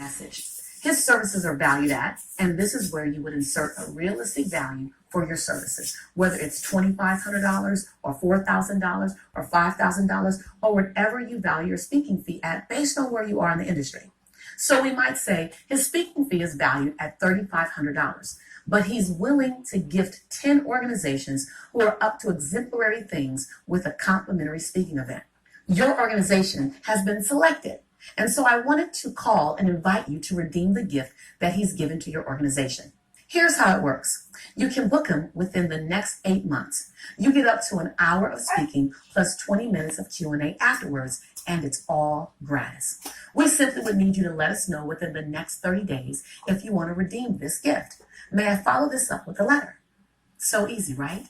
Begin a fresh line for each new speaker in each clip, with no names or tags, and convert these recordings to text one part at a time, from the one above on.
message. His services are valued at, and this is where you would insert a realistic value for your services, whether it's $2,500 or $4,000 or $5,000 or whatever you value your speaking fee at based on where you are in the industry. So we might say his speaking fee is valued at $3,500, but he's willing to gift 10 organizations who are up to exemplary things with a complimentary speaking event. Your organization has been selected. And so I wanted to call and invite you to redeem the gift that he's given to your organization. Here's how it works. You can book him within the next 8 months. You get up to an hour of speaking plus 20 minutes of Q&A afterwards, and it's all gratis. We simply would need you to let us know within the next 30 days if you want to redeem this gift. May I follow this up with a letter? So easy, right?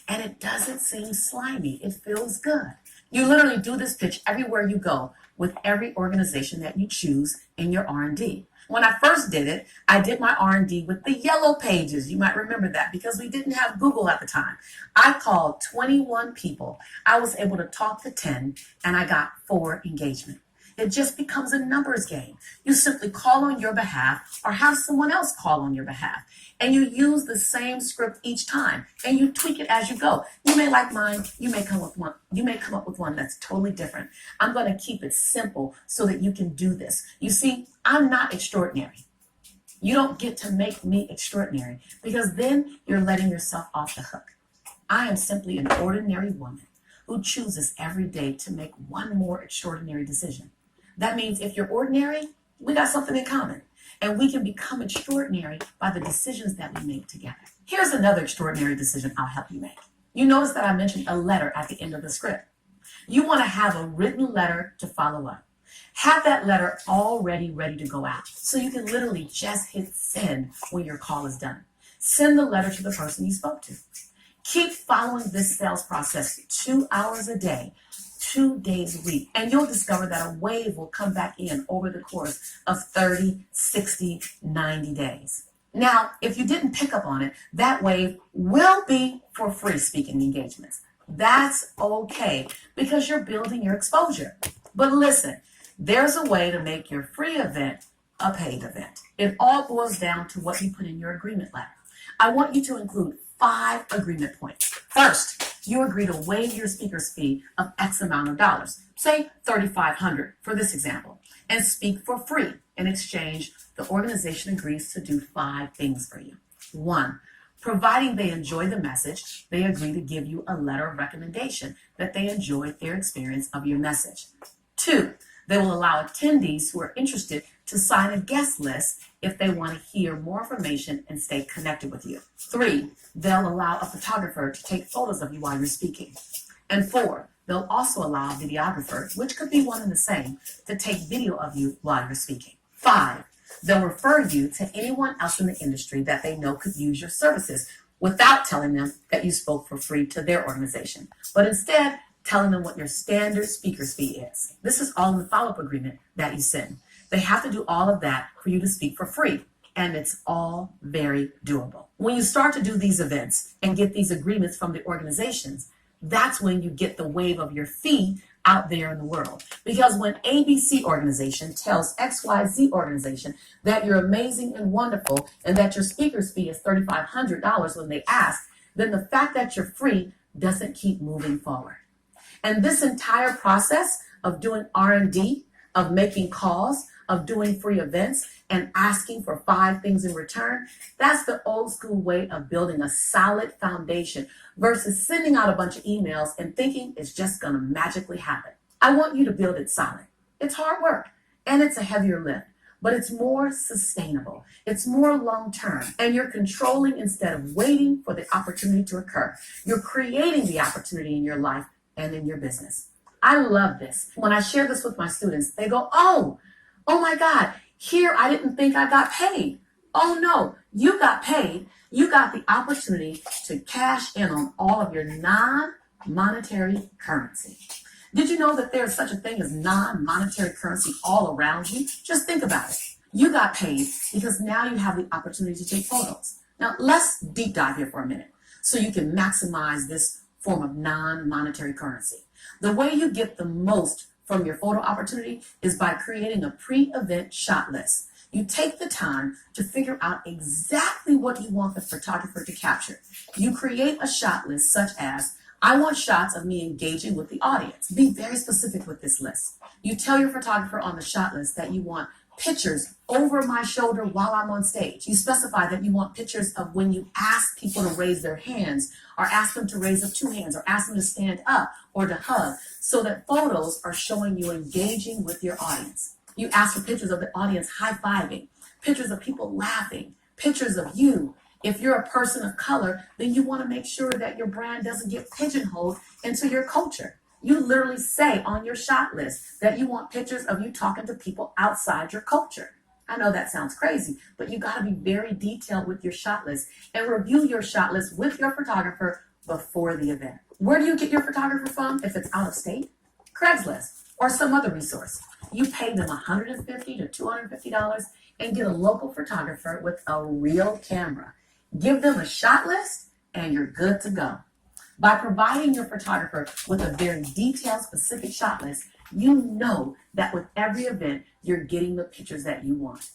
And it doesn't seem slimy. It feels good. You literally do this pitch everywhere you go with every organization that you choose in your R&D. When I first did it, I did my R&D with the yellow pages. You might remember that because we didn't have Google at the time. I called 21 people. I was able to talk to 10, and I got 4 engagement. It just becomes a numbers game. You simply call on your behalf or have someone else call on your behalf. And you use the same script each time and you tweak it as you go. You may like mine, you may come up with one that's totally different. I'm going to keep it simple so that you can do this. You see, I'm not extraordinary. You don't get to make me extraordinary because then you're letting yourself off the hook. I am simply an ordinary woman who chooses every day to make one more extraordinary decision. That means if you're ordinary, we got something in common. And we can become extraordinary by the decisions that we make together. Here's another extraordinary decision I'll help you make. You notice that I mentioned a letter at the end of the script. You want to have a written letter to follow up. Have that letter already ready to go out so you can literally just hit send when your call is done. Send the letter to the person you spoke to. Keep following this sales process 2 hours a day, 2 days a week, and you'll discover that a wave will come back in over the course of 30, 60, 90 days. Now, if you didn't pick up on it, that wave will be for free speaking engagements. That's okay because you're building your exposure. But listen, there's a way to make your free event a paid event. It all boils down to what you put in your agreement letter. I want you to include 5 agreement points. First, you agree to waive your speaker's fee of X amount of dollars, say $3,500 for this example, and speak for free. In exchange, the organization agrees to do 5 things for you. 1, providing they enjoy the message, they agree to give you a letter of recommendation that they enjoyed their experience of your message. 2, they will allow attendees who are interested to sign a guest list if they want to hear more information and stay connected with you. 3, they'll allow a photographer to take photos of you while you're speaking. And 4, they'll also allow a videographer, which could be one and the same, to take video of you while you're speaking. 5, they'll refer you to anyone else in the industry that they know could use your services without telling them that you spoke for free to their organization, but instead telling them what your standard speaker's fee is. This is all in the follow-up agreement that you send. They have to do all of that for you to speak for free, and it's all very doable. When you start to do these events and get these agreements from the organizations, that's when you get the wave of your fee out there in the world. Because when ABC organization tells XYZ organization that you're amazing and wonderful and that your speaker's fee is $3,500 when they ask, then the fact that you're free doesn't keep moving forward. And this entire process of doing R&D, of making calls, of doing free events and asking for 5 things in return, that's the old school way of building a solid foundation versus sending out a bunch of emails and thinking it's just going to magically happen. I want you to build it solid. It's hard work and it's a heavier lift, but it's more sustainable. It's more long-term, and you're controlling instead of waiting for the opportunity to occur. You're creating the opportunity in your life and in your business. I love this. When I share this with my students, they go, oh my God, here I didn't think I got paid. Oh no, you got paid. You got the opportunity to cash in on all of your non-monetary currency. Did you know that there's such a thing as non-monetary currency all around you? Just think about it. You got paid because now you have the opportunity to take photos. Now let's deep dive here for a minute so you can maximize this form of non-monetary currency. The way you get the most from your photo opportunity is by creating a pre-event shot list. You take the time to figure out exactly what you want the photographer to capture. You create a shot list such as, I want shots of me engaging with the audience. Be very specific with this list. You tell your photographer on the shot list that you want pictures over my shoulder while I'm on stage. You specify that you want pictures of when you ask people to raise their hands, or ask them to raise up two hands, or ask them to stand up or to hug, so that photos are showing you engaging with your audience. You ask for pictures of the audience high-fiving, pictures of people laughing, pictures of you. If you're a person of color, then you want to make sure that your brand doesn't get pigeonholed into your culture. You literally say on your shot list that you want pictures of you talking to people outside your culture. I know that sounds crazy, but you got to be very detailed with your shot list and review your shot list with your photographer before the event. Where do you get your photographer from if it's out of state? Craigslist or some other resource. You pay them $150 to $250 and get a local photographer with a real camera. Give them a shot list and you're good to go. By providing your photographer with a very detailed, specific shot list, you know that with every event, you're getting the pictures that you want.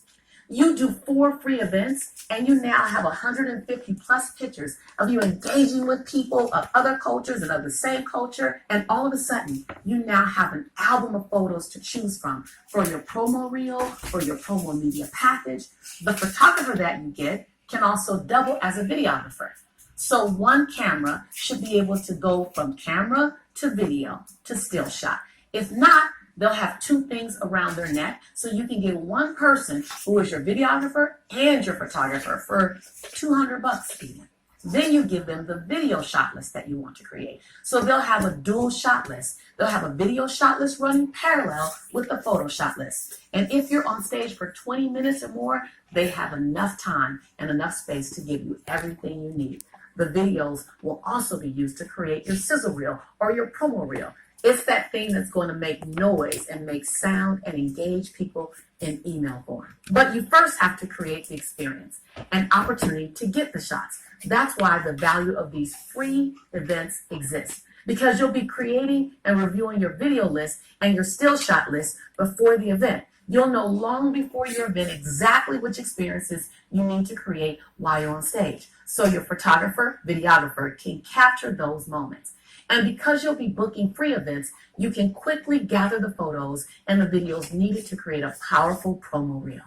You do 4 free events, and you now have 150 plus pictures of you engaging with people of other cultures and of the same culture, and all of a sudden, you now have an album of photos to choose from for your promo reel, for your promo media package. The photographer that you get can also double as a videographer. So one camera should be able to go from camera to video to still shot. If not, they'll have 2 things around their neck, so you can get one person who is your videographer and your photographer for $200 even. Then you give them the video shot list that you want to create. So they'll have a dual shot list. They'll have a video shot list running parallel with the photo shot list. And if you're on stage for 20 minutes or more, they have enough time and enough space to give you everything you need. The videos will also be used to create your sizzle reel or your promo reel. It's that thing that's going to make noise and make sound and engage people in email form. But you first have to create the experience and opportunity to get the shots. That's why the value of these free events exists, because you'll be creating and reviewing your video list and your still shot list before the event. You'll know long before your event exactly which experiences you need to create while you're on stage. So your photographer, videographer can capture those moments. And because you'll be booking free events, you can quickly gather the photos and the videos needed to create a powerful promo reel.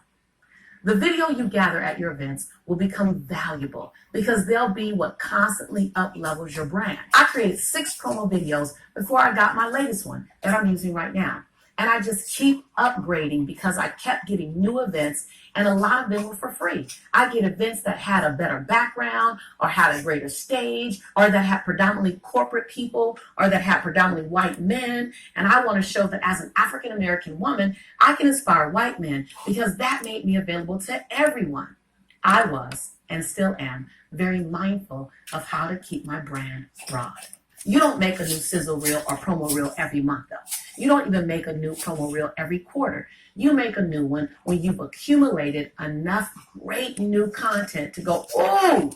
The video you gather at your events will become valuable because they'll be what constantly up-levels your brand. I created 6 promo videos before I got my latest one that I'm using right now. And I just keep upgrading because I kept getting new events, and a lot of them were for free. I get events that had a better background or had a greater stage or that had predominantly corporate people or that had predominantly white men. And I want to show that as an African-American woman, I can inspire white men because that made me available to everyone. I was, and still am, very mindful of how to keep my brand broad. You don't make a new sizzle reel or promo reel every month, though. You don't even make a new promo reel every quarter. You make a new one when you've accumulated enough great new content to go, ooh,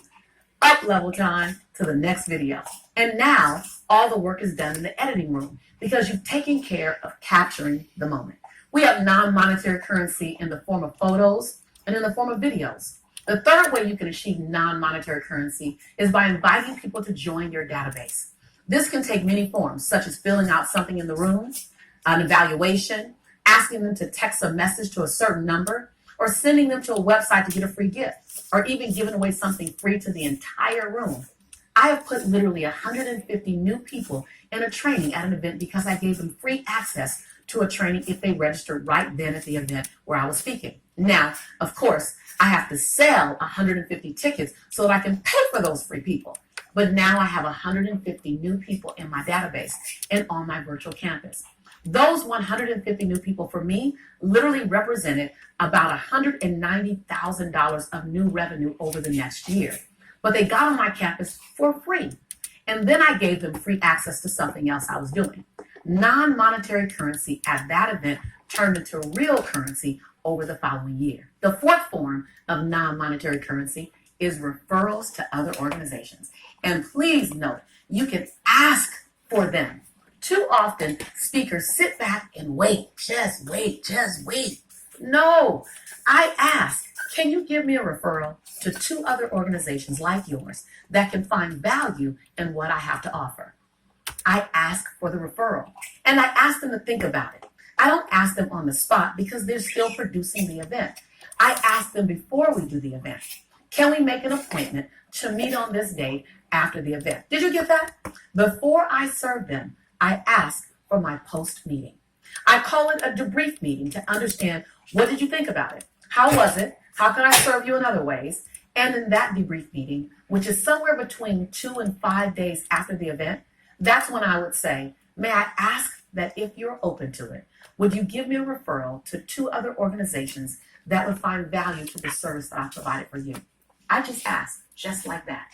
up level time to the next video. And now all the work is done in the editing room because you've taken care of capturing the moment. We have non-monetary currency in the form of photos and in the form of videos. The third way you can achieve non-monetary currency is by inviting people to join your database. This can take many forms, such as filling out something in the room, an evaluation, asking them to text a message to a certain number, or sending them to a website to get a free gift, or even giving away something free to the entire room. I have put literally 150 new people in a training at an event because I gave them free access to a training if they registered right then at the event where I was speaking. Now, of course, I have to sell 150 tickets so that I can pay for those free people. But now I have 150 new people in my database and on my virtual campus. Those 150 new people for me literally represented about $190,000 of new revenue over the next year. But they got on my campus for free. And then I gave them free access to something else I was doing. Non-monetary currency at that event turned into real currency over the following year. The fourth form of non-monetary currency is referrals to other organizations. And please note, you can ask for them. Too often, speakers sit back and wait, just wait. No, I ask, can you give me a referral to two other organizations like yours that can find value in what I have to offer? I ask for the referral and I ask them to think about it. I don't ask them on the spot because they're still producing the event. I ask them before we do the event. Can we make an appointment to meet on this date after the event? Did you get that? Before I serve them, I ask for my post meeting. I call it a debrief meeting to understand, what did you think about it? How was it? How can I serve you in other ways? And in that debrief meeting, which is somewhere between 2 and 5 days after the event, that's when I would say, may I ask that if you're open to it, would you give me a referral to two other organizations that would find value to the service that I provided for you? I just ask, just like that.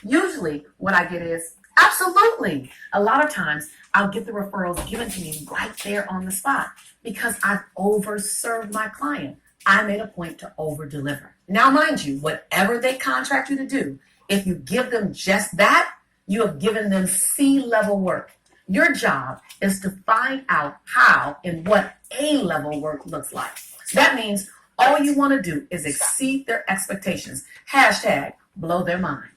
Usually what I get is, absolutely. A lot of times I'll get the referrals given to me right there on the spot because I've overserved my client. I made a point to over deliver. Now, mind you, whatever they contract you to do, if you give them just that, you have given them C-level work. Your job is to find out how and what A-level work looks like. That means all you want to do is exceed their expectations. Hashtag blow their mind.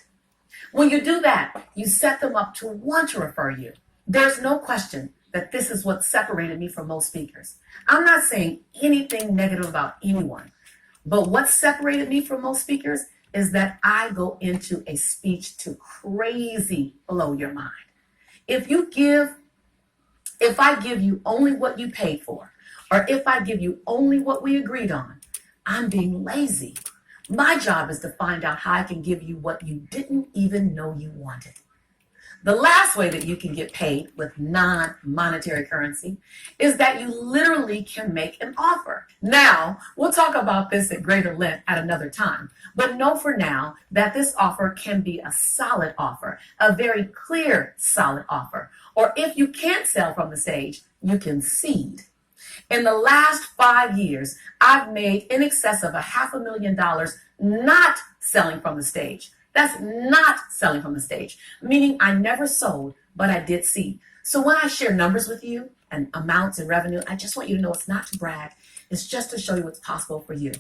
When you do that, you set them up to want to refer you. There's no question that this is what separated me from most speakers. I'm not saying anything negative about anyone, but what separated me from most speakers is that I go into a speech to crazy blow your mind. If I give you only what you paid for, or if I give you only what we agreed on, I'm being lazy. My job is to find out how I can give you what you didn't even know you wanted. The last way that you can get paid with non-monetary currency is that you literally can make an offer. Now, we'll talk about this at greater length at another time, but know for now that this offer can be a solid offer, a very clear, solid offer. Or if you can't sell from the stage, you can seed. In the last 5 years, I've made in excess of $500,000 not selling from the stage. That's not selling from the stage, meaning I never sold, but I did seed. So when I share numbers with you and amounts and revenue, I just want you to know it's not to brag. It's just to show you what's possible for you.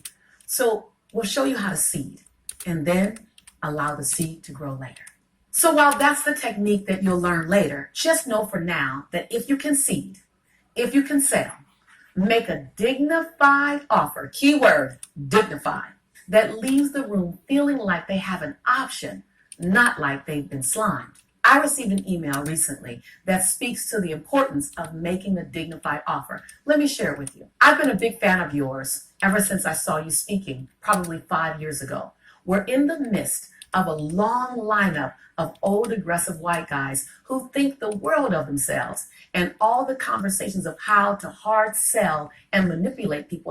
So we'll show you how to seed and then allow the seed to grow later. So while that's the technique that you'll learn later, just know for now that if you can seed, if you can sell, make a dignified offer, keyword, dignified, that leaves the room feeling like they have an option, not like they've been slimed. I received an email recently that speaks to the importance of making a dignified offer. Let me share it with you. I've been a big fan of yours ever since I saw you speaking, probably 5 years ago. We're in the midst of a long lineup of old aggressive white guys who think the world of themselves, and all the conversations of how to hard sell and manipulate people